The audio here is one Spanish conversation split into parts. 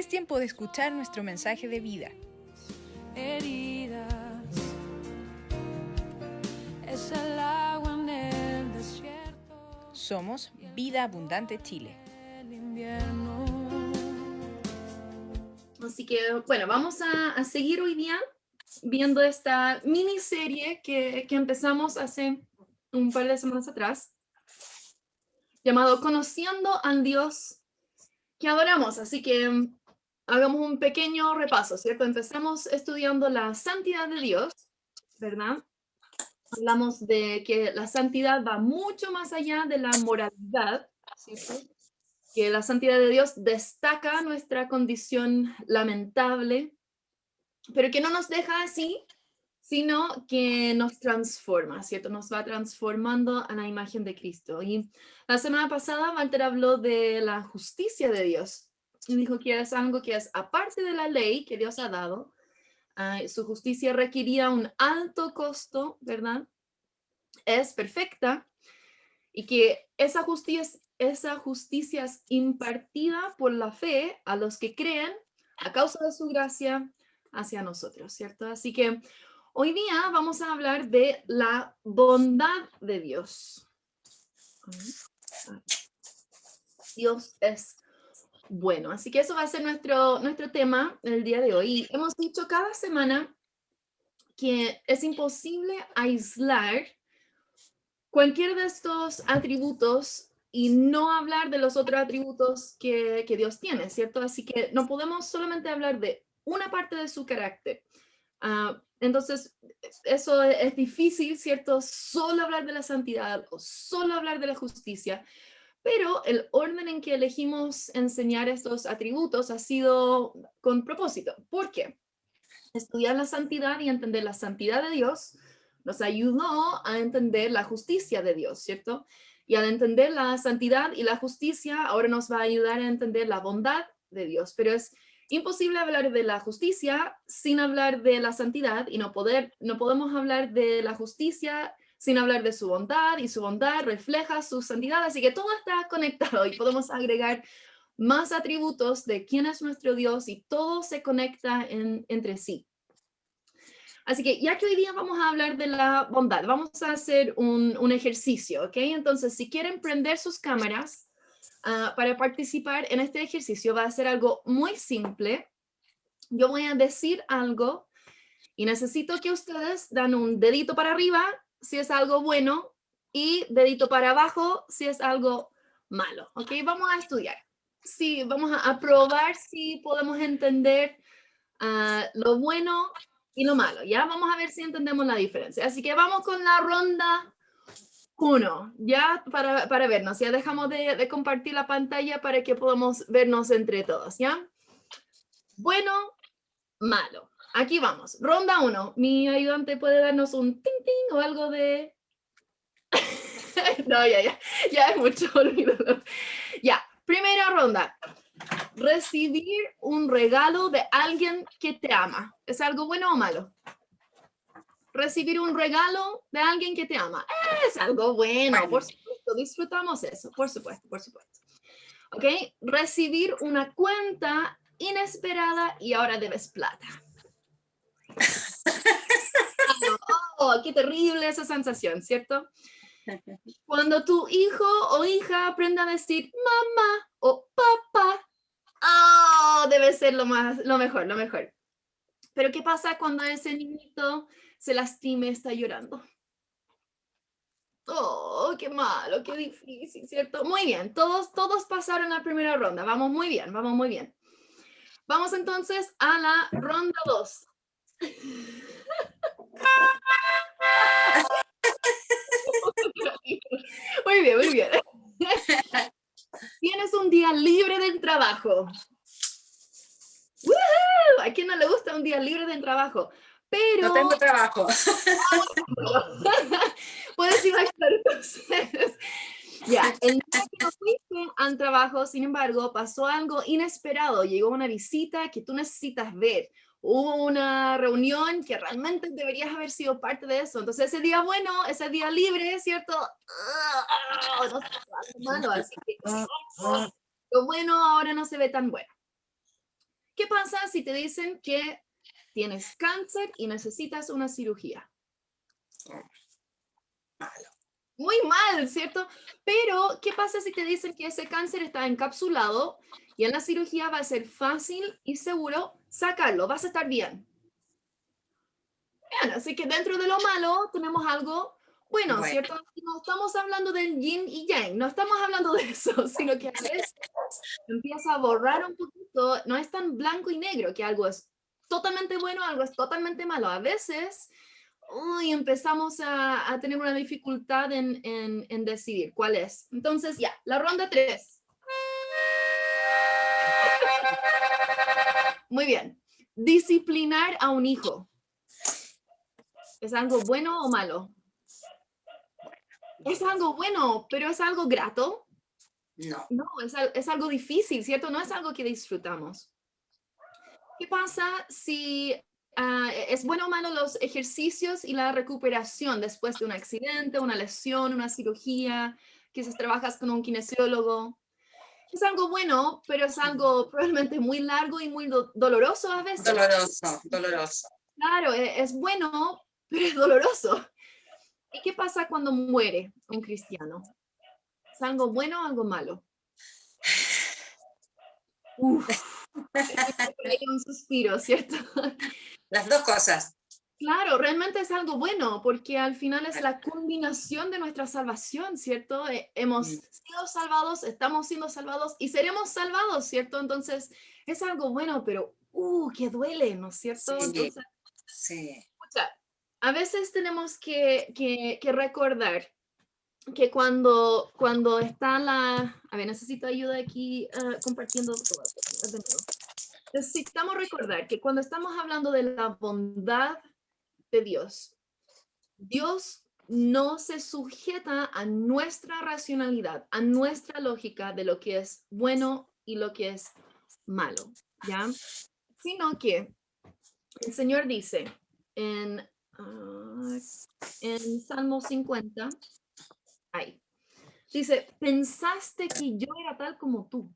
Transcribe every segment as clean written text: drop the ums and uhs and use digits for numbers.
Es tiempo de escuchar nuestro mensaje de vida. Heridas, es el agua en el desierto. Somos Vida Abundante Chile. El invierno. Así que, bueno, vamos a seguir hoy día viendo esta miniserie que empezamos hace un par de semanas atrás, llamado Conociendo al Dios que adoramos. Así que hagamos un pequeño repaso, ¿cierto? Empezamos estudiando la santidad de Dios, ¿verdad? Hablamos de que la santidad va mucho más allá de la moralidad, ¿cierto? Que la santidad de Dios destaca nuestra condición lamentable, pero que no nos deja así, sino que nos transforma, ¿cierto? Nos va transformando a la imagen de Cristo. Y la semana pasada Walter habló de la justicia de Dios y dijo que es algo que es aparte de la ley que Dios ha dado. Su justicia requería un alto costo, ¿verdad? Es perfecta y que esa justicia es impartida por la fe a los que creen a causa de su gracia hacia nosotros, ¿cierto? Así que hoy día vamos a hablar de la bondad de Dios. Dios es bueno, así que eso va a ser nuestro tema el día de hoy. Y hemos dicho cada semana que es imposible aislar cualquier de estos atributos y no hablar de los otros atributos que Dios tiene, ¿cierto? Así que no podemos solamente hablar de una parte de su carácter. Entonces, eso es difícil, ¿cierto? Solo hablar de la santidad o solo hablar de la justicia, pero el orden en que elegimos enseñar estos atributos ha sido con propósito. ¿Por qué? Estudiar la santidad y entender la santidad de Dios nos ayudó a entender la justicia de Dios, ¿cierto? Y al entender la santidad y la justicia, ahora nos va a ayudar a entender la bondad de Dios. Pero es imposible hablar de la justicia sin hablar de la santidad y no podemos hablar de la justicia sin hablar de su bondad, y su bondad refleja su santidad. Así que todo está conectado y podemos agregar más atributos de quién es nuestro Dios y todo se conecta entre sí. Así que ya que hoy día vamos a hablar de la bondad, vamos a hacer un ejercicio, ¿ok? Entonces, si quieren prender sus cámaras para participar en este ejercicio, va a ser algo muy simple. Yo voy a decir algo y necesito que ustedes dan un dedito para arriba si es algo bueno y dedito para abajo si es algo malo, ¿ok? Vamos a estudiar. Sí, vamos a probar si podemos entender lo bueno y lo malo, ¿ya? Vamos a ver si entendemos la diferencia. Así que vamos con la ronda 1, ¿ya? Para vernos, ya dejamos de compartir la pantalla para que podamos vernos entre todos, ¿ya? Bueno, malo. Aquí vamos, ronda 1. Mi ayudante puede darnos un ting ting o algo de... No, ya es mucho, olvídalo. Ya, primera ronda. Recibir un regalo de alguien que te ama. ¿Es algo bueno o malo? Recibir un regalo de alguien que te ama. Es algo bueno, por supuesto. Disfrutamos eso, por supuesto, por supuesto. ¿Ok? Recibir una cuenta inesperada y ahora debes plata. Oh, qué terrible esa sensación, ¿cierto? Cuando tu hijo o hija aprenda a decir mamá o papá, oh, debe ser lo mejor, lo mejor. Pero ¿qué pasa cuando ese niñito se lastime, está llorando? Oh, qué malo, qué difícil, ¿cierto? Muy bien, todos pasaron la primera ronda. Vamos muy bien, vamos muy bien. Vamos entonces a la ronda 2. Muy bien, muy bien. Tienes un día libre del trabajo. ¡Woohoo! ¿A quién no le gusta un día libre del trabajo? Pero... No tengo trabajo. Puedes imaginar entonces. Ya, el día que no fuiste al trabajo, sin embargo, pasó algo inesperado. Llegó una visita que tú necesitas ver. Hubo una reunión que realmente deberías haber sido parte de eso. Entonces, ese día bueno, ese día libre, ¿cierto? No se hace malo, así que lo bueno ahora no se ve tan bueno. ¿Qué pasa si te dicen que tienes cáncer y necesitas una cirugía? Malo. Muy mal, ¿cierto? Pero, ¿qué pasa si te dicen que ese cáncer está encapsulado y en la cirugía va a ser fácil y seguro sacarlo? Vas a estar bien. Bien, así que dentro de lo malo tenemos algo bueno, Bueno. ¿cierto? No estamos hablando del yin y yang, no estamos hablando de eso, sino que a veces empieza a borrar un poquito, no es tan blanco y negro, que algo es totalmente bueno, algo es totalmente malo. A veces empezamos a tener una dificultad en decidir cuál es. Entonces, ya, la ronda 3. Muy bien. Disciplinar a un hijo. ¿Es algo bueno o malo? Es algo bueno, pero es algo grato. No. No, es algo difícil, ¿cierto? No es algo que disfrutamos. ¿Qué pasa si es bueno o malo los ejercicios y la recuperación después de un accidente, una lesión, una cirugía? Quizás trabajas con un kinesiólogo. Es algo bueno, pero es algo probablemente muy largo y muy doloroso a veces. Doloroso, doloroso. Claro, es bueno, pero es doloroso. ¿Y qué pasa cuando muere un cristiano? ¿Es algo bueno o algo malo? Uf, hay un suspiro, ¿cierto? Las dos cosas. Claro, realmente es algo bueno, porque al final es la culminación de nuestra salvación, ¿cierto? Hemos sido salvados, estamos siendo salvados y seremos salvados, ¿cierto? Entonces, es algo bueno, pero, que duele, ¿no es cierto? Sí, Entonces, sí. escucha, a veces tenemos que recordar que cuando está la... A ver, necesito ayuda aquí compartiendo todo esto, de nuevo. Necesitamos recordar que cuando estamos hablando de la bondad de Dios, Dios no se sujeta a nuestra racionalidad, a nuestra lógica de lo que es bueno y lo que es malo, ¿ya? Sino que el Señor dice en, en Salmo 50, ahí, dice, pensaste que yo era tal como tú.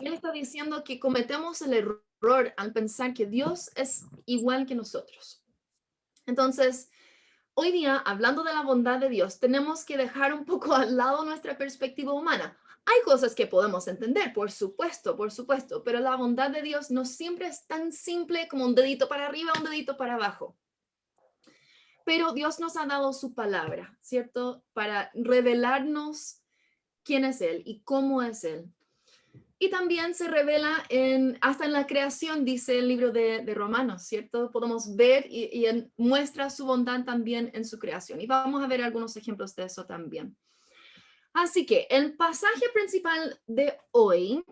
Y Él está diciendo que cometemos el error al pensar que Dios es igual que nosotros. Entonces, hoy día, hablando de la bondad de Dios, tenemos que dejar un poco al lado nuestra perspectiva humana. Hay cosas que podemos entender, por supuesto, pero la bondad de Dios no siempre es tan simple como un dedito para arriba, un dedito para abajo. Pero Dios nos ha dado su palabra, ¿cierto? Para revelarnos quién es Él y cómo es Él. Y también se revela hasta en la creación, dice el libro de Romanos, ¿cierto? Podemos ver y muestra su bondad también en su creación. Y vamos a ver algunos ejemplos de eso también. Así que el pasaje principal de hoy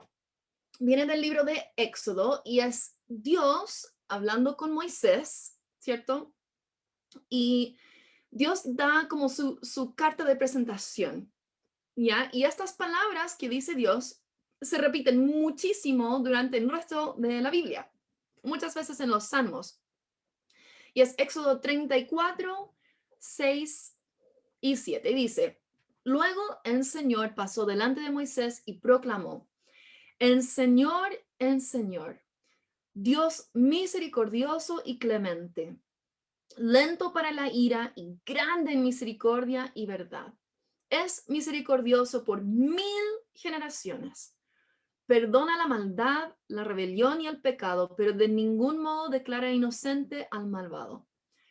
viene del libro de Éxodo y es Dios hablando con Moisés, ¿cierto? Y Dios da como su carta de presentación, ¿ya? Y estas palabras que dice Dios se repiten muchísimo durante el resto de la Biblia, muchas veces en los Salmos. Y es Éxodo 34, 6 y 7. Y dice, luego el Señor pasó delante de Moisés y proclamó, el Señor, Dios misericordioso y clemente, lento para la ira y grande en misericordia y verdad. Es misericordioso por 1000 generaciones. Perdona la maldad, la rebelión y el pecado, pero de ningún modo declara inocente al malvado.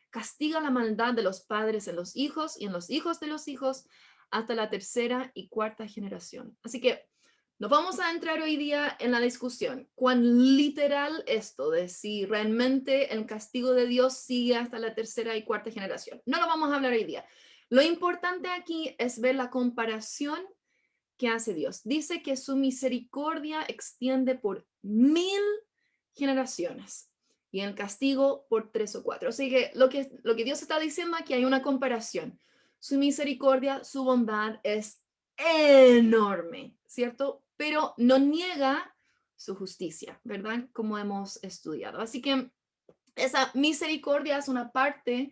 Castiga la maldad de los padres en los hijos y en los hijos de los hijos hasta la tercera y cuarta generación. Así que no vamos a entrar hoy día en la discusión cuán literal esto de si realmente el castigo de Dios sigue hasta la tercera y cuarta generación. No lo vamos a hablar hoy día. Lo importante aquí es ver la comparación que hace Dios. Dice que su misericordia extiende por 1000 generaciones y el castigo por 3 o 4. Así que lo que Dios está diciendo aquí hay una comparación. Su misericordia, su bondad es enorme, ¿cierto? Pero no niega su justicia, ¿verdad? Como hemos estudiado. Así que esa misericordia es una parte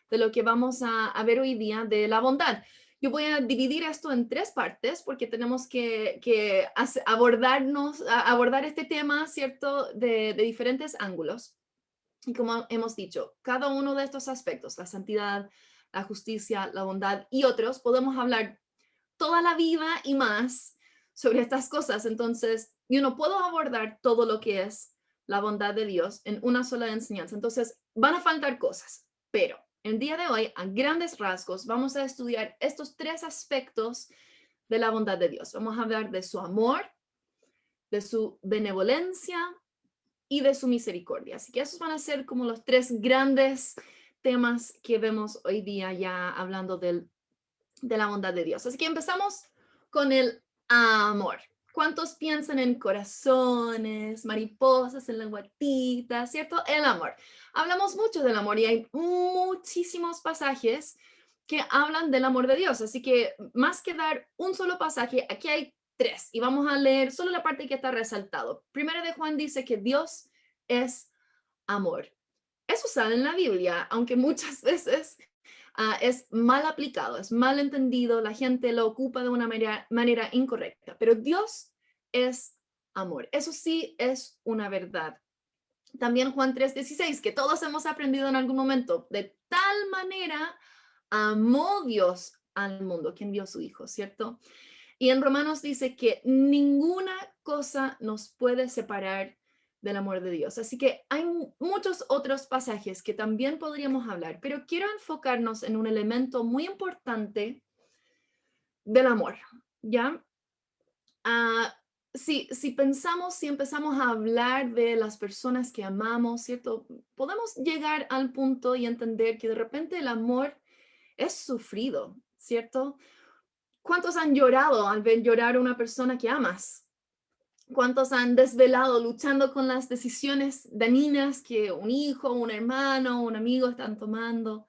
de lo que vamos a ver hoy día de la bondad. Yo voy a dividir esto en 3 partes porque tenemos que abordar este tema, ¿cierto? De diferentes ángulos. Y como hemos dicho, cada uno de estos aspectos, la santidad, la justicia, la bondad y otros, podemos hablar toda la vida y más sobre estas cosas. Entonces, yo no puedo abordar todo lo que es la bondad de Dios en una sola enseñanza. Entonces, van a faltar cosas, pero el día de hoy, a grandes rasgos, vamos a estudiar estos 3 aspectos de la bondad de Dios. Vamos a hablar de su amor, de su benevolencia y de su misericordia. Así que esos van a ser como los 3 grandes temas que vemos hoy día ya hablando de la bondad de Dios. Así que empezamos con el amor. ¿Cuántos piensan en corazones, mariposas en la guatita, cierto? El amor. Hablamos mucho del amor y hay muchísimos pasajes que hablan del amor de Dios. Así que más que dar un solo pasaje, aquí hay 3 y vamos a leer solo la parte que está resaltado. Primero de Juan dice que Dios es amor. Eso sale en la Biblia, aunque muchas veces es mal aplicado, es mal entendido, la gente lo ocupa de una manera incorrecta, pero Dios es amor. Eso sí es una verdad. También Juan 3:16, que todos hemos aprendido en algún momento, de tal manera amó Dios al mundo, que envió a su Hijo, ¿cierto? Y en Romanos dice que ninguna cosa nos puede separar del amor de Dios. Así que hay muchos otros pasajes que también podríamos hablar, pero quiero enfocarnos en un elemento muy importante del amor, ¿ya? Si empezamos a hablar de las personas que amamos, ¿cierto? Podemos llegar al punto y entender que de repente el amor es sufrido, ¿cierto? ¿Cuántos han llorado al ver llorar a una persona que amas? ¿Cuántos han desvelado luchando con las decisiones dañinas que un hijo, un hermano, un amigo están tomando?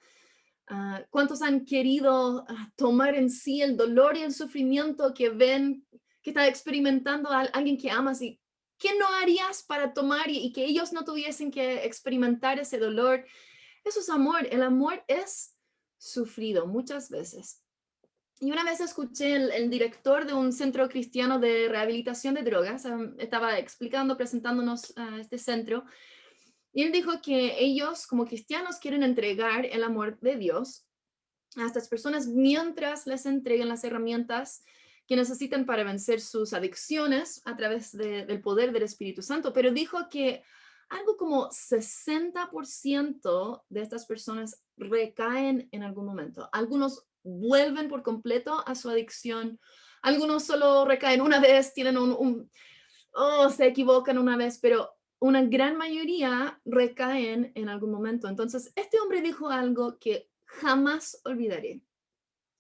¿Cuántos han querido tomar en sí el dolor y el sufrimiento que ven que está experimentando alguien que amas? ¿Y qué no harías para tomar y que ellos no tuviesen que experimentar ese dolor? Eso es amor. El amor es sufrido muchas veces. Y una vez escuché el director de un centro cristiano de rehabilitación de drogas, estaba explicando, presentándonos este centro, y él dijo que ellos como cristianos quieren entregar el amor de Dios a estas personas mientras les entreguen las herramientas que necesitan para vencer sus adicciones a través del poder del Espíritu Santo, pero dijo que algo como 60% de estas personas recaen en algún momento. Algunos vuelven por completo a su adicción, algunos solo recaen una vez, tienen se equivocan una vez, pero una gran mayoría recaen en algún momento. Entonces, este hombre dijo algo que jamás olvidaré.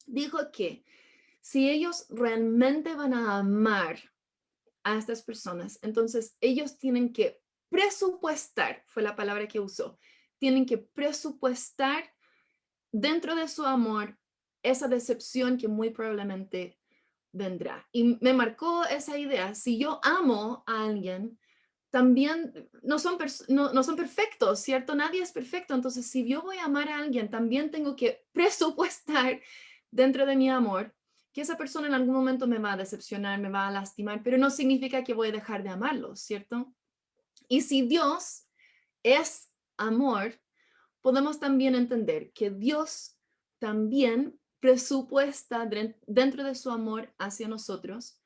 Dijo que si ellos realmente van a amar a estas personas, entonces ellos tienen que presupuestar, fue la palabra que usó, tienen que presupuestar dentro de su amor esa decepción que muy probablemente vendrá. Y me marcó esa idea. Si yo amo a alguien, también no son perfectos, ¿cierto? Nadie es perfecto. Entonces, si yo voy a amar a alguien, también tengo que presupuestar dentro de mi amor que esa persona en algún momento me va a decepcionar, me va a lastimar, pero no significa que voy a dejar de amarlo, ¿cierto? Y si Dios es amor, podemos también entender que Dios también presupuesta dentro de su amor hacia nosotros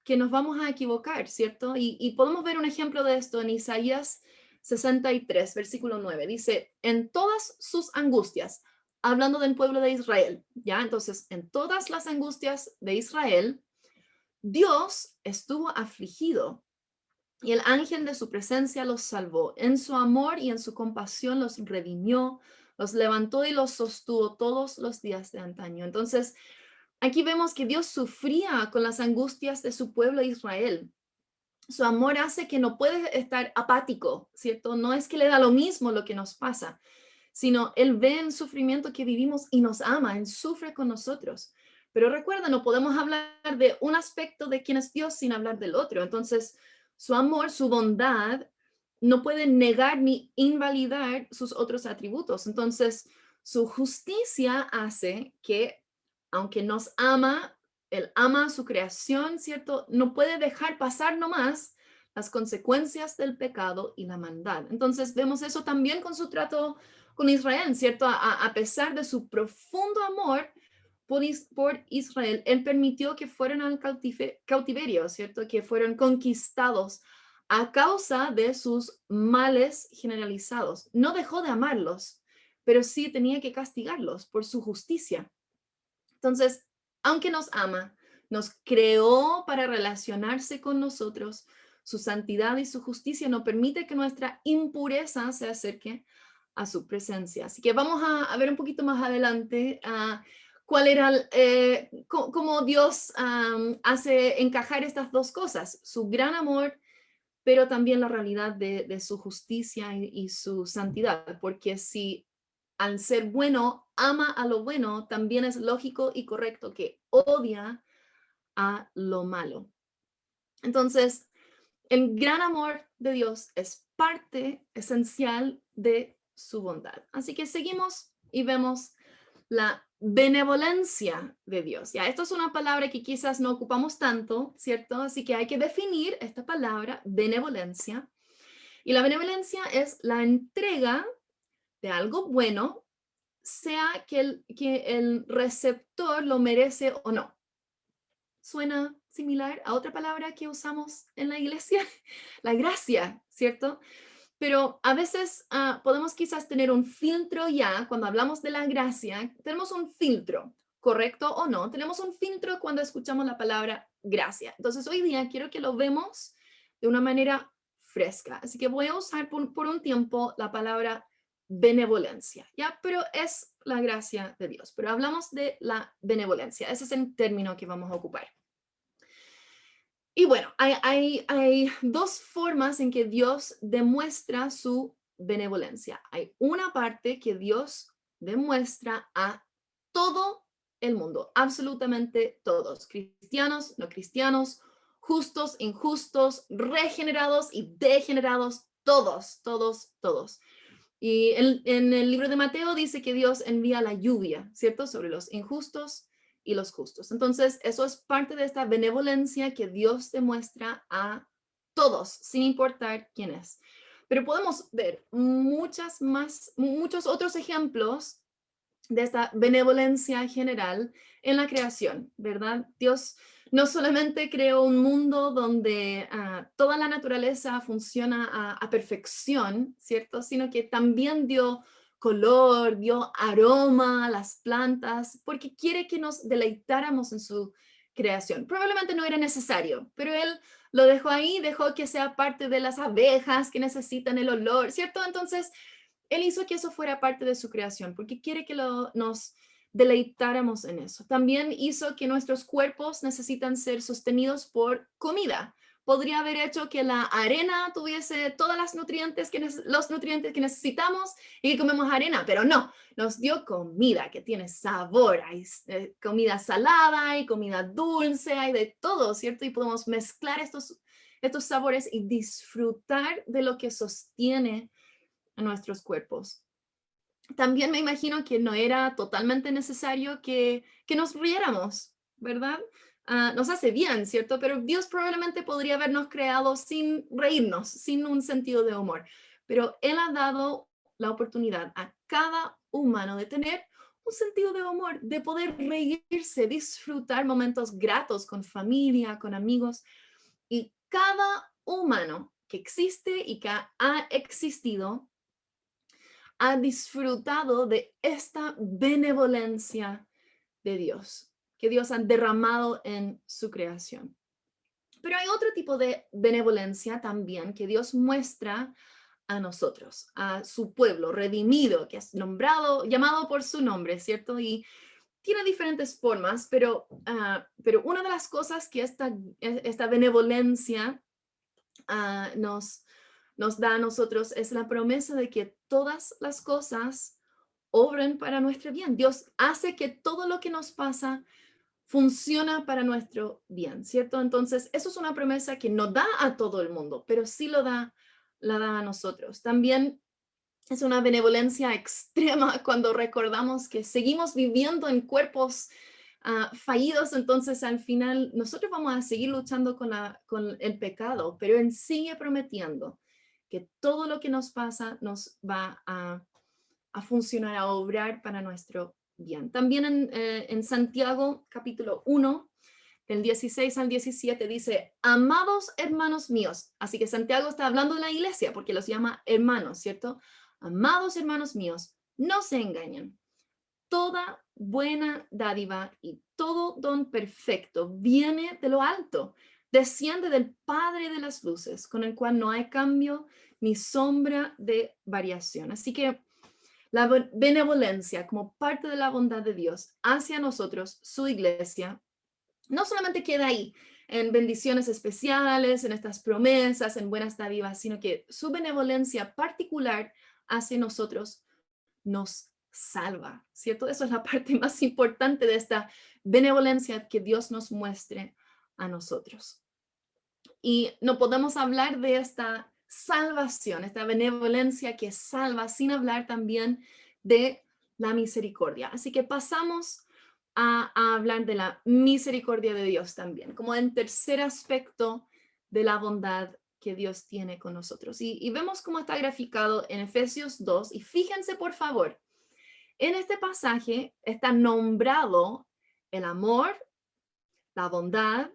que nos vamos a equivocar, ¿cierto? Y podemos ver un ejemplo de esto en Isaías 63, versículo 9. Dice, en todas sus angustias, hablando del pueblo de Israel, ¿ya? Entonces, en todas las angustias de Israel, Dios estuvo afligido y el ángel de su presencia los salvó. En su amor y en su compasión los redimió, los levantó y los sostuvo todos los días de antaño. Entonces, aquí vemos que Dios sufría con las angustias de su pueblo Israel. Su amor hace que no puede estar apático, ¿cierto? No es que le da lo mismo lo que nos pasa, sino Él ve el sufrimiento que vivimos y nos ama, Él sufre con nosotros. Pero recuerda, no podemos hablar de un aspecto de quién es Dios sin hablar del otro. Entonces, su amor, su bondad, no puede negar ni invalidar sus otros atributos. Entonces, su justicia hace que aunque nos ama, Él ama a su creación, ¿cierto? No puede dejar pasar nomás las consecuencias del pecado y la maldad. Entonces vemos eso también con su trato con Israel, ¿cierto? A pesar de su profundo amor por Israel, Él permitió que fueran al cautiverio, ¿cierto? Que fueron conquistados a causa de sus males generalizados. No dejó de amarlos, pero sí tenía que castigarlos por su justicia. Entonces, aunque nos ama, nos creó para relacionarse con nosotros, su santidad y su justicia no permite que nuestra impureza se acerque a su presencia. Así que vamos a ver un poquito más adelante cuál era, cómo Dios hace encajar estas dos cosas, su gran amor, pero también la realidad de su justicia y su santidad, porque si al ser bueno ama a lo bueno, también es lógico y correcto que odia a lo malo. Entonces, el gran amor de Dios es parte esencial de su bondad. Así que seguimos y vemos la benevolencia de Dios. Ya, esto es una palabra que quizás no ocupamos tanto, ¿cierto? Así que hay que definir esta palabra, benevolencia. Y la benevolencia es la entrega de algo bueno, sea que el receptor lo merece o no. Suena similar a otra palabra que usamos en la iglesia, la gracia, ¿cierto? Pero a veces podemos quizás tener un filtro ya, cuando hablamos de la gracia, tenemos un filtro, correcto o no, tenemos un filtro cuando escuchamos la palabra gracia. Entonces hoy día quiero que lo vemos de una manera fresca. Así que voy a usar por un tiempo la palabra benevolencia, ¿ya? Pero es la gracia de Dios. Pero hablamos de la benevolencia. Ese es el término que vamos a ocupar. Y bueno, hay dos formas en que Dios demuestra su benevolencia. Hay una parte que Dios demuestra a todo el mundo, absolutamente todos, cristianos, no cristianos, justos, injustos, regenerados y degenerados, todos, todos, todos. Y en el libro de Mateo dice que Dios envía la lluvia, ¿cierto? Sobre los injustos y los justos. Entonces, eso es parte de esta benevolencia que Dios demuestra a todos, sin importar quién es. Pero podemos ver muchos otros ejemplos de esta benevolencia general en la creación, ¿verdad? Dios no solamente creó un mundo donde toda la naturaleza funciona a perfección, ¿cierto? Sino que también dio color, dio aroma a las plantas, porque quiere que nos deleitáramos en su creación. Probablemente no era necesario, pero Él lo dejó ahí, dejó que sea parte de las abejas que necesitan el olor, ¿cierto? Entonces, Él hizo que eso fuera parte de su creación, porque quiere que nos deleitáramos en eso. También hizo que nuestros cuerpos necesitan ser sostenidos por comida. Podría haber hecho que la arena tuviese todos los nutrientes que necesitamos y que comemos arena, pero no, nos dio comida que tiene sabor. Hay comida salada, hay comida dulce, hay de todo, ¿cierto? Y podemos mezclar estos sabores y disfrutar de lo que sostiene a nuestros cuerpos. También me imagino que no era totalmente necesario que nos riéramos, ¿verdad? Nos hace bien, ¿cierto? Pero Dios probablemente podría habernos creado sin reírnos, sin un sentido de humor. Pero Él ha dado la oportunidad a cada humano de tener un sentido de humor, de poder reírse, disfrutar momentos gratos con familia, con amigos. Y cada humano que existe y que ha existido ha disfrutado de esta benevolencia de Dios, que Dios ha derramado en su creación. Pero hay otro tipo de benevolencia también que Dios muestra a nosotros, a su pueblo redimido, que es llamado por su nombre, ¿cierto? Y tiene diferentes formas, pero una de las cosas que esta benevolencia nos da a nosotros es la promesa de que todas las cosas obren para nuestro bien. Dios hace que todo lo que nos pasa funciona para nuestro bien, ¿cierto? Entonces, eso es una promesa que no da a todo el mundo, pero sí la da a nosotros. También es una benevolencia extrema cuando recordamos que seguimos viviendo en cuerpos fallidos, entonces al final nosotros vamos a seguir luchando con el pecado, pero Él sigue prometiendo que todo lo que nos pasa nos va a funcionar, a obrar para nuestro bien. También en Santiago capítulo 1, del 16 al 17 dice, amados hermanos míos, así que Santiago está hablando de la iglesia porque los llama hermanos, ¿cierto? Amados hermanos míos, no se engañen. Toda buena dádiva y todo don perfecto viene de lo alto, desciende del Padre de las luces, con el cual no hay cambio ni sombra de variación. Así que la benevolencia como parte de la bondad de Dios hacia nosotros, su iglesia, no solamente queda ahí en bendiciones especiales, en estas promesas, en buenas dádivas, sino que su benevolencia particular hacia nosotros nos salva, ¿cierto? Eso es la parte más importante de esta benevolencia que Dios nos muestre a nosotros. Y no podemos hablar de esta salvación, esta benevolencia que salva, sin hablar también de la misericordia. Así que pasamos a hablar de la misericordia de Dios también, como el tercer aspecto de la bondad que Dios tiene con nosotros. Y vemos cómo está graficado en Efesios 2, y fíjense por favor, en este pasaje está nombrado el amor, la bondad,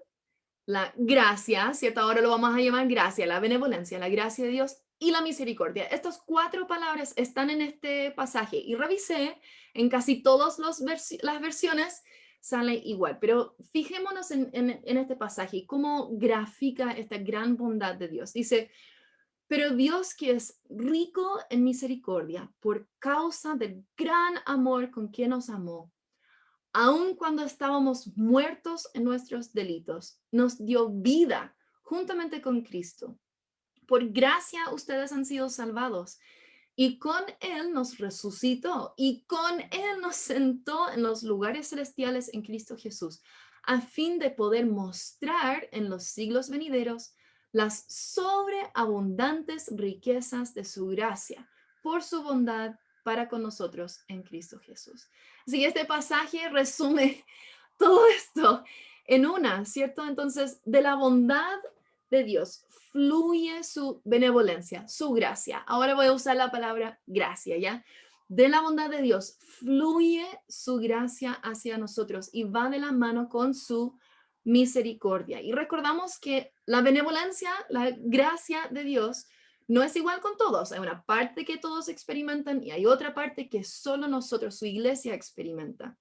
la gracia, ¿cierto? Ahora lo vamos a llamar gracia, la benevolencia, la gracia de Dios y la misericordia. Estas 4 palabras están en este pasaje y revisé en casi todas las versiones sale igual, pero fijémonos en este pasaje y cómo grafica esta gran bondad de Dios. Dice, pero Dios que es rico en misericordia por causa del gran amor con que nos amó, aun cuando estábamos muertos en nuestros delitos, nos dio vida juntamente con Cristo. Por gracia ustedes han sido salvados y con Él nos resucitó y con Él nos sentó en los lugares celestiales en Cristo Jesús, a fin de poder mostrar en los siglos venideros las sobreabundantes riquezas de su gracia por su bondad para con nosotros en Cristo Jesús. Así que este pasaje resume todo esto en una, ¿cierto? Entonces, de la bondad de Dios fluye su benevolencia, su gracia. Ahora voy a usar la palabra gracia, ¿ya? De la bondad de Dios fluye su gracia hacia nosotros y va de la mano con su misericordia. Y recordamos que la benevolencia, la gracia de Dios, no es igual con todos. Hay una parte que todos experimentan y hay otra parte que solo nosotros, su iglesia, experimenta.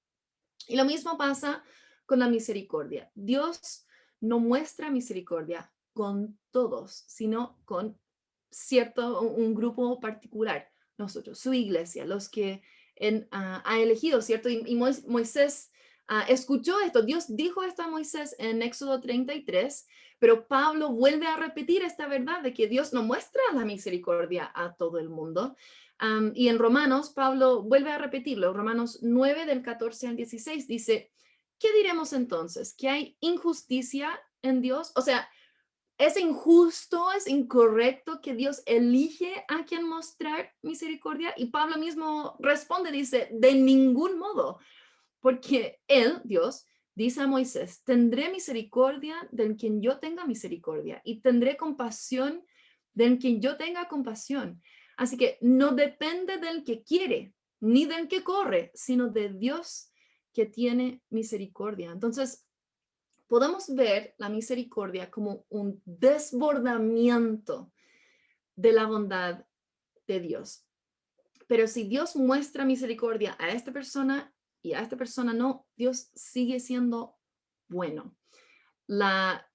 Y lo mismo pasa con la misericordia. Dios no muestra misericordia con todos, sino con un grupo particular. Nosotros, su iglesia, los que ha elegido, ¿cierto? Y Moisés escuchó esto. Dios dijo esto a Moisés en Éxodo 33, pero Pablo vuelve a repetir esta verdad de que Dios no muestra la misericordia a todo el mundo. Y en Romanos, Pablo vuelve a repetirlo. Romanos 9, del 14 al 16, dice, ¿qué diremos entonces? ¿Que hay injusticia en Dios? O sea, ¿es injusto, es incorrecto que Dios elige a quien mostrar misericordia? Y Pablo mismo responde, dice, de ningún modo, porque Él, Dios, dice a Moisés, tendré misericordia del quien yo tenga misericordia y tendré compasión del quien yo tenga compasión. Así que no depende del que quiere, ni del que corre, sino de Dios que tiene misericordia. Entonces, podemos ver la misericordia como un desbordamiento de la bondad de Dios. Pero si Dios muestra misericordia a esta persona y a esta persona no, Dios sigue siendo bueno. La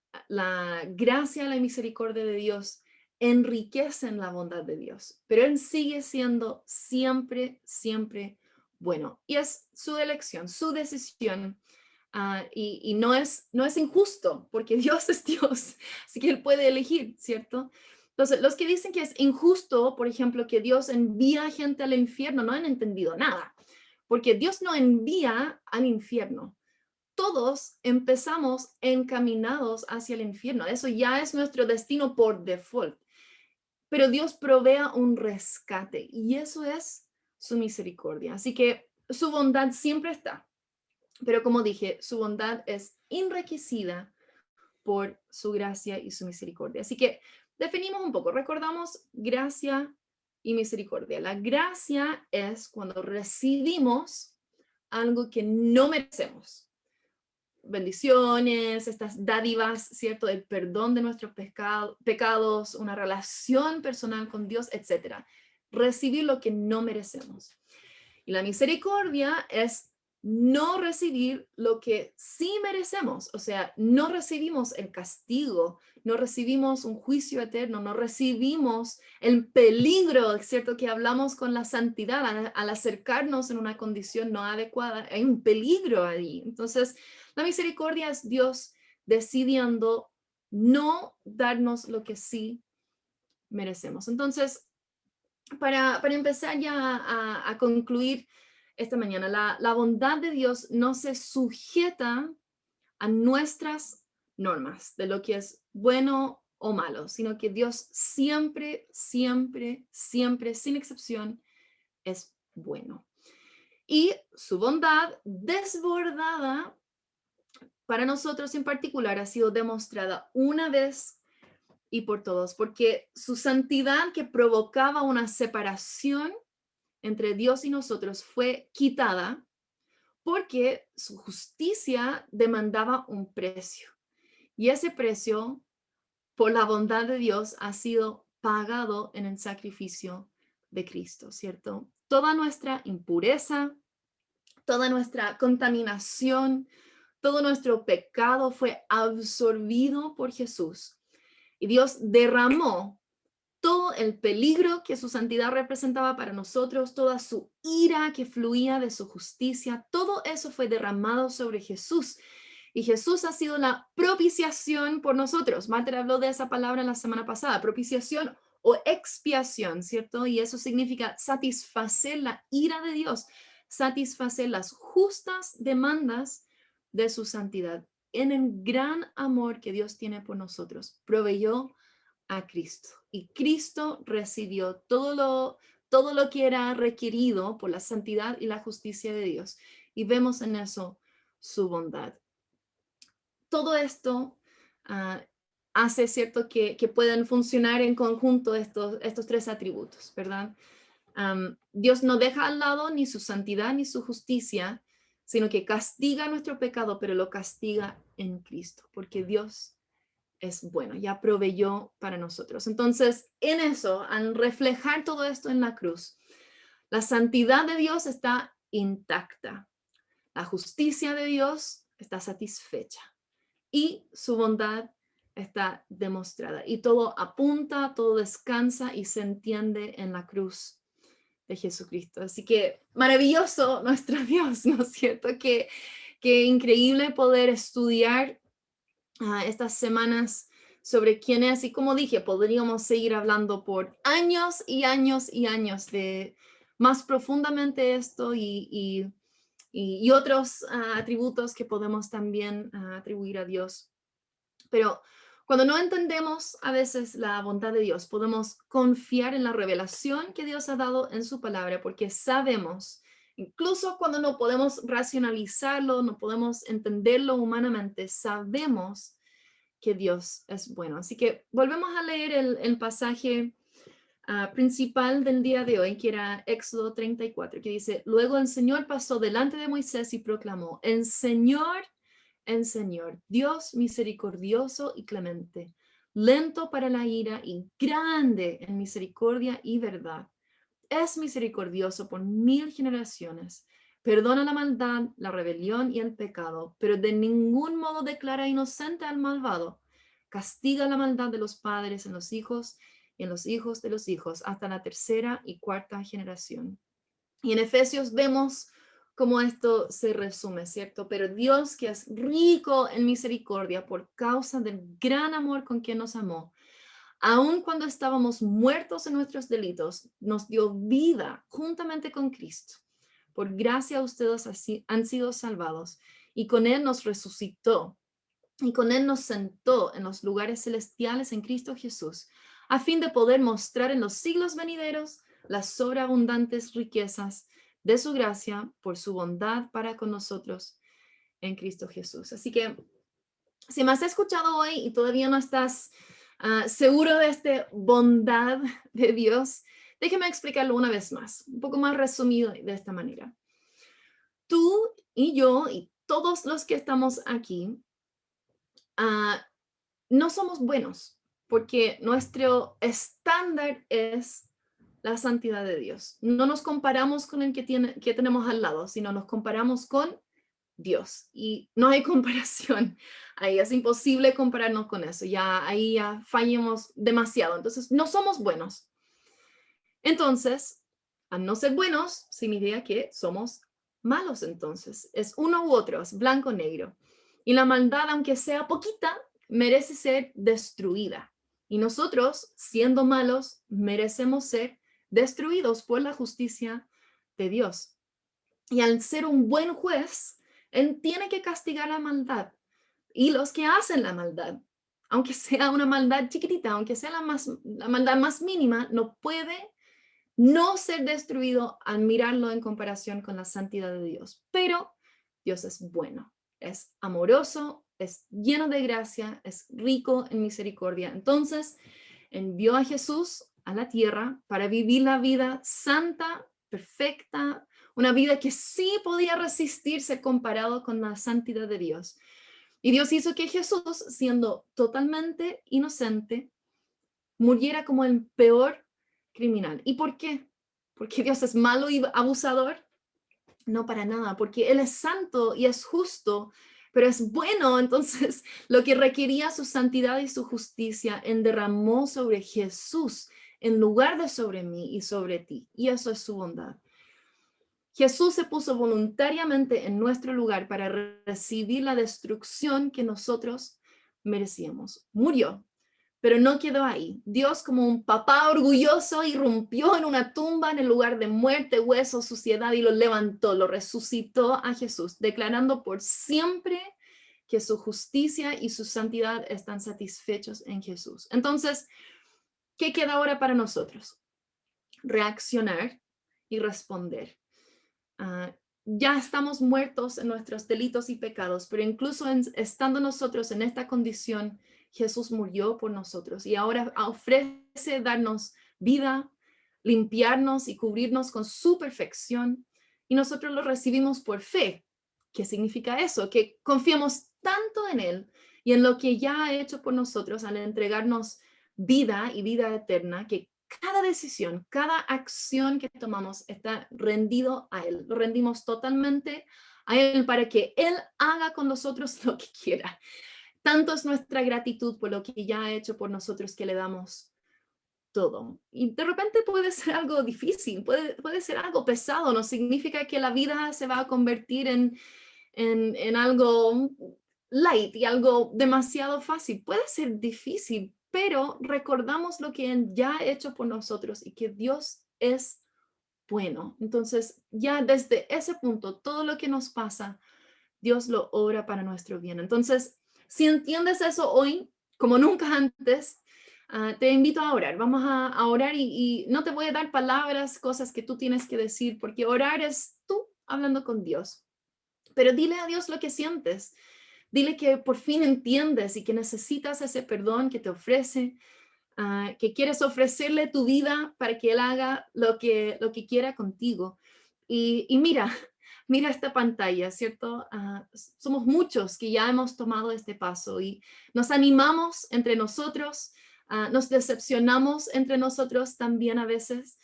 gracia y la misericordia de Dios enriquecen la bondad de Dios, pero Él sigue siendo siempre, siempre bueno. Y es su elección, su decisión. Y no es injusto, porque Dios es Dios, así que Él puede elegir, ¿cierto? Entonces, los que dicen que es injusto, por ejemplo, que Dios envía gente al infierno, no han entendido nada, porque Dios no envía al infierno. Todos empezamos encaminados hacia el infierno, eso ya es nuestro destino por default, pero Dios provee un rescate y eso es su misericordia, así que su bondad siempre está. Pero como dije, su bondad es enriquecida por su gracia y su misericordia. Así que definimos un poco, recordamos gracia y misericordia. La gracia es cuando recibimos algo que no merecemos. Bendiciones, estas dádivas, ¿cierto? El perdón de nuestros pecados, una relación personal con Dios, etcétera. Recibir lo que no merecemos. Y la misericordia es no recibir lo que sí merecemos, o sea, no recibimos el castigo, no recibimos un juicio eterno, no recibimos el peligro, ¿cierto? Que hablamos con la santidad, al acercarnos en una condición no adecuada, hay un peligro ahí. Entonces, la misericordia es Dios decidiendo no darnos lo que sí merecemos. Entonces, para empezar ya a concluir esta mañana, la bondad de Dios no se sujeta a nuestras normas de lo que es bueno o malo, sino que Dios siempre, siempre, siempre, sin excepción, es bueno. Y su bondad desbordada para nosotros en particular ha sido demostrada una vez y por todos, porque su santidad que provocaba una separación entre Dios y nosotros fue quitada porque su justicia demandaba un precio. Y ese precio, por la bondad de Dios, ha sido pagado en el sacrificio de Cristo, ¿cierto? Toda nuestra impureza, toda nuestra contaminación, todo nuestro pecado fue absorbido por Jesús. Y Dios derramó todo el peligro que su santidad representaba para nosotros, toda su ira que fluía de su justicia, todo eso fue derramado sobre Jesús. Y Jesús ha sido la propiciación por nosotros. Walter habló de esa palabra la semana pasada, propiciación o expiación, ¿cierto? Y eso significa satisfacer la ira de Dios, satisfacer las justas demandas de su santidad. En el gran amor que Dios tiene por nosotros, proveyó a Cristo. Y Cristo recibió todo lo que era requerido por la santidad y la justicia de Dios. Y vemos en eso su bondad. Todo esto hace, ¿cierto?, que puedan funcionar en conjunto estos tres atributos, ¿verdad? Dios no deja al lado ni su santidad ni su justicia, sino que castiga nuestro pecado, pero lo castiga en Cristo, porque Dios es bueno, ya proveyó para nosotros. Entonces, en eso, al reflejar todo esto en la cruz, la santidad de Dios está intacta, la justicia de Dios está satisfecha y su bondad está demostrada. Y todo apunta, todo descansa y se entiende en la cruz de Jesucristo. Así que maravilloso nuestro Dios, ¿no es cierto? Que increíble poder estudiar estas semanas sobre quién es, y como dije, podríamos seguir hablando por años y años y años de más profundamente esto y otros atributos que podemos también atribuir a Dios. Pero cuando no entendemos a veces la bondad de Dios, podemos confiar en la revelación que Dios ha dado en su palabra, porque sabemos, incluso cuando no podemos racionalizarlo, no podemos entenderlo humanamente, sabemos que Dios es bueno. Así que volvemos a leer el pasaje principal del día de hoy, que era Éxodo 34, que dice: luego el Señor pasó delante de Moisés y proclamó: el Señor, Dios misericordioso y clemente, lento para la ira y grande en misericordia y verdad. Es misericordioso por 1000 generaciones. Perdona la maldad, la rebelión y el pecado, pero de ningún modo declara inocente al malvado. Castiga la maldad de los padres en los hijos y en los hijos de los hijos, hasta la tercera y cuarta generación. Y en Efesios vemos cómo esto se resume, ¿cierto? Pero Dios, que es rico en misericordia por causa del gran amor con que nos amó, aun cuando estábamos muertos en nuestros delitos, nos dio vida juntamente con Cristo. Por gracia ustedes han sido salvados, y con Él nos resucitó, y con Él nos sentó en los lugares celestiales en Cristo Jesús, a fin de poder mostrar en los siglos venideros las sobreabundantes riquezas de su gracia por su bondad para con nosotros en Cristo Jesús. Así que si me has escuchado hoy y todavía no estás seguro de esta bondad de Dios, déjeme explicarlo una vez más, un poco más resumido de esta manera. Tú y yo y todos los que estamos aquí no somos buenos porque nuestro estándar es la santidad de Dios. No nos comparamos con el que tenemos al lado, sino nos comparamos con Dios. Y no hay comparación. Ahí es imposible compararnos con eso. Ahí ya fallamos demasiado. Entonces, no somos buenos. Entonces, al no ser buenos, significa que somos malos entonces. Es uno u otro, es blanco o negro. Y la maldad, aunque sea poquita, merece ser destruida. Y nosotros, siendo malos, merecemos ser destruidos por la justicia de Dios. Y al ser un buen juez, Él tiene que castigar la maldad. Y los que hacen la maldad, aunque sea una maldad chiquitita, aunque sea la maldad más mínima, no puede no ser destruido al mirarlo en comparación con la santidad de Dios. Pero Dios es bueno, es amoroso, es lleno de gracia, es rico en misericordia. Entonces, envió a Jesús a la tierra para vivir la vida santa, perfecta, una vida que sí podía resistirse comparado con la santidad de Dios. Y Dios hizo que Jesús, siendo totalmente inocente, muriera como el peor criminal. ¿Y por qué? ¿Porque Dios es malo y abusador? No, para nada, porque Él es santo y es justo, pero es bueno. Entonces, lo que requería su santidad y su justicia, Él derramó sobre Jesús en lugar de sobre mí y sobre ti. Y eso es su bondad. Jesús se puso voluntariamente en nuestro lugar para recibir la destrucción que nosotros merecíamos. Murió, pero no quedó ahí. Dios, como un papá orgulloso, irrumpió en una tumba en el lugar de muerte, hueso, suciedad y lo levantó, lo resucitó a Jesús, declarando por siempre que su justicia y su santidad están satisfechos en Jesús. Entonces, ¿qué queda ahora para nosotros? Reaccionar y responder. Ya estamos muertos en nuestros delitos y pecados, pero incluso estando nosotros en esta condición, Jesús murió por nosotros y ahora ofrece darnos vida, limpiarnos y cubrirnos con su perfección. Y nosotros lo recibimos por fe. ¿Qué significa eso? Que confiamos tanto en Él y en lo que ya ha hecho por nosotros al entregarnos vida y vida eterna, que cada decisión, cada acción que tomamos está rendido a Él. Lo rendimos totalmente a Él para que Él haga con nosotros lo que quiera. Tanto es nuestra gratitud por lo que ya ha hecho por nosotros que le damos todo. Y de repente puede ser algo difícil, puede ser algo pesado. No significa que la vida se va a convertir en algo light y algo demasiado fácil. Puede ser difícil, pero recordamos lo que Él ya ha hecho por nosotros y que Dios es bueno. Entonces, ya desde ese punto, todo lo que nos pasa, Dios lo obra para nuestro bien. Entonces, si entiendes eso hoy, como nunca antes, te invito a orar. Vamos a orar y no te voy a dar palabras, cosas que tú tienes que decir, porque orar es tú hablando con Dios. Pero dile a Dios lo que sientes. Dile que por fin entiendes y que necesitas ese perdón que te ofrece, que quieres ofrecerle tu vida para que Él haga lo que quiera contigo. Y mira, mira esta pantalla, ¿cierto? Somos muchos que ya hemos tomado este paso y nos animamos entre nosotros, nos decepcionamos entre nosotros también a veces,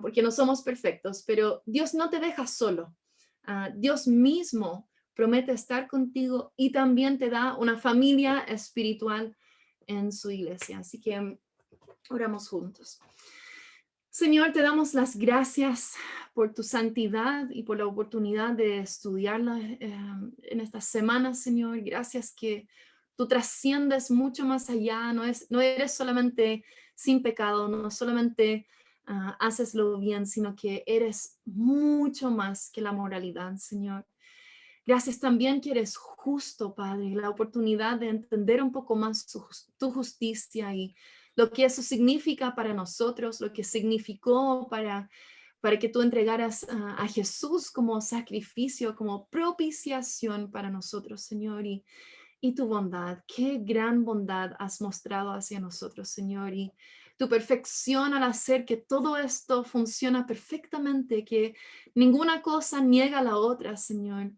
porque no somos perfectos, pero Dios no te deja solo. Dios mismo promete estar contigo y también te da una familia espiritual en su iglesia. Así que oramos juntos. Señor, te damos las gracias por tu santidad y por la oportunidad de estudiarla en estas semanas, Señor. Gracias que tú trasciendes mucho más allá, no eres solamente sin pecado, no solamente haces lo bien, sino que eres mucho más que la moralidad, Señor. Gracias también que eres justo, Padre, la oportunidad de entender un poco más tu justicia y lo que eso significa para nosotros, lo que significó para que tú entregaras a Jesús como sacrificio, como propiciación para nosotros, Señor, y tu bondad. Qué gran bondad has mostrado hacia nosotros, Señor, y tu perfección al hacer que todo esto funciona perfectamente, que ninguna cosa niega a la otra, Señor.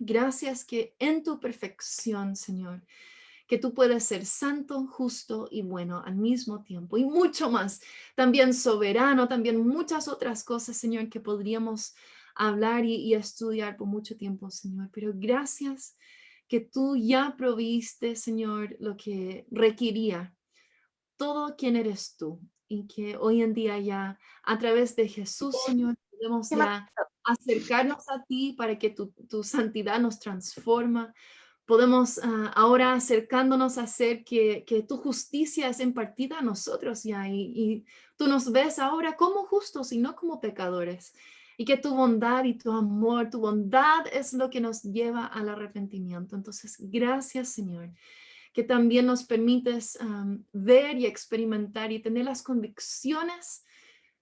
Gracias que en tu perfección, Señor, que tú puedes ser santo, justo y bueno al mismo tiempo, y mucho más, también soberano, también muchas otras cosas, Señor, que podríamos hablar y estudiar por mucho tiempo, Señor. Pero gracias que tú ya proviste, Señor, lo que requería todo quien eres tú, y que hoy en día ya a través de Jesús, Señor, podemos ya acercarnos a ti para que tu santidad nos transforma. Podemos ahora acercándonos a hacer que tu justicia es impartida a nosotros ya, y tú nos ves ahora como justos y no como pecadores, y que tu bondad y tu amor, tu bondad es lo que nos lleva al arrepentimiento. Entonces, gracias, Señor, que también nos permites ver y experimentar y tener las convicciones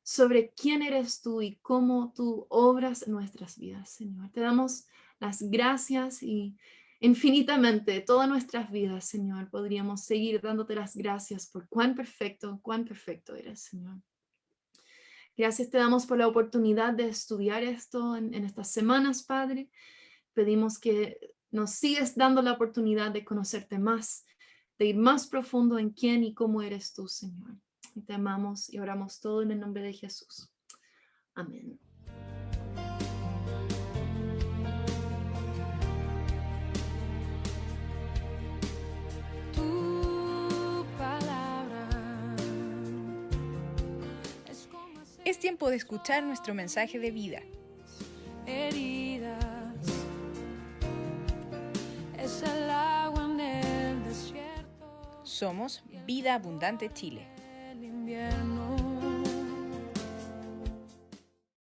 sobre quién eres tú y cómo tú obras en nuestras vidas, Señor. Te damos las gracias, y infinitamente todas nuestras vidas, Señor, podríamos seguir dándote las gracias por cuán perfecto eres, Señor. Gracias te damos por la oportunidad de estudiar esto en estas semanas, Padre. Pedimos que nos sigas dando la oportunidad de conocerte más, de ir más profundo en quién y cómo eres tú, Señor. Y te amamos y oramos todo en el nombre de Jesús. Amén. Tu palabra es como Es tiempo de escuchar nuestro mensaje de vida. heridas, es el agua en el desierto, Somos Vida Abundante Chile. el invierno.